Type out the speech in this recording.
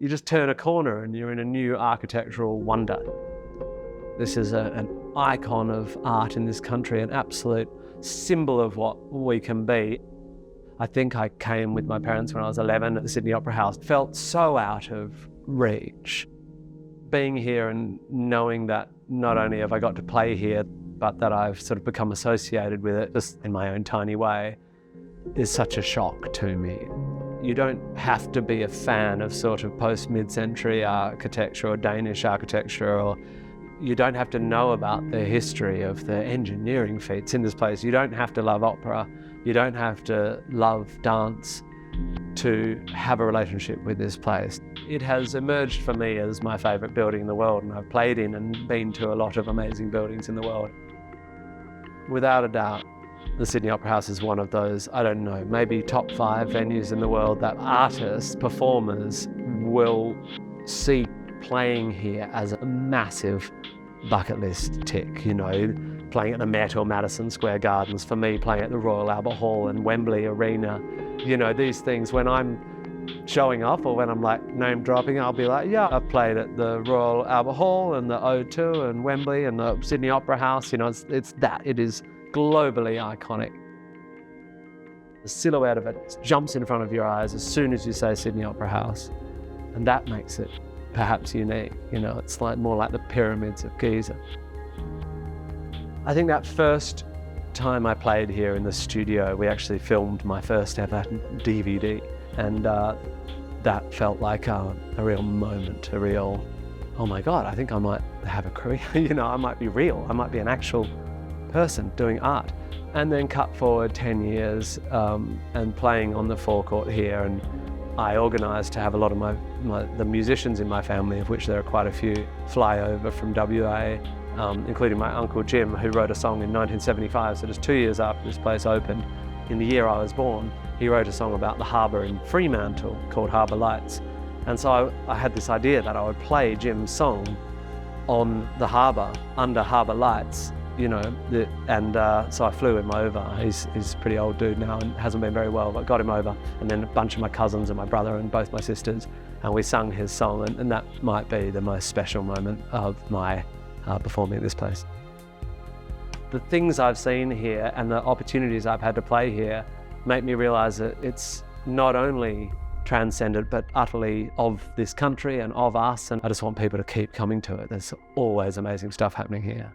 you just turn a corner and you're in a new architectural wonder. This is an icon of art in this country, an absolute symbol of what we can be. I think I came with my parents when I was 11 at the Sydney Opera House. Felt so out of reach. Being here and knowing that not only have I got to play here, but that I've sort of become associated with it just in my own tiny way is such a shock to me. You don't have to be a fan of sort of post-mid-century architecture or Danish architecture, or you don't have to know about the history of the engineering feats in this place. You don't have to love opera. You don't have to love dance to have a relationship with this place. It has emerged for me as my favourite building in the world, and I've played in and been to a lot of amazing buildings in the world. Without a doubt, the Sydney Opera House is one of those, I don't know, maybe top 5 venues in the world that artists, performers will see playing here as a massive bucket list tick, you know, playing at the Met or Madison Square Gardens, for me playing at the Royal Albert Hall and Wembley Arena. You know, these things, when I'm showing off or when I'm like name dropping, I'll be like, yeah, I've played at the Royal Albert Hall and the O2 and Wembley and the Sydney Opera House. You know, it's that. It is globally iconic. The silhouette of it jumps in front of your eyes as soon as you say Sydney Opera House, and that makes it perhaps unique. You know, it's like more like the pyramids of Giza. I think that first time I played here in the studio, we actually filmed my first ever DVD, and that felt like a real moment, a real, oh my God, I think I might have a career. You know, I might be real. I might be an actual person doing art. And then cut forward 10 years and playing on the forecourt here, and I organised to have a lot of the musicians in my family, of which there are quite a few, fly over from WA, including my uncle Jim, who wrote a song in 1975, so just 2 years after this place opened. In the year I was born, he wrote a song about the harbour in Fremantle called Harbour Lights. And so I had this idea that I would play Jim's song on the harbour, under harbour lights, you know, so I flew him over. He's a pretty old dude now and hasn't been very well, but got him over, and then a bunch of my cousins and my brother and both my sisters, and we sung his song, and that might be the most special moment of my performing at this place. The things I've seen here and the opportunities I've had to play here make me realise that it's not only transcendent but utterly of this country and of us, and I just want people to keep coming to it. There's always amazing stuff happening here.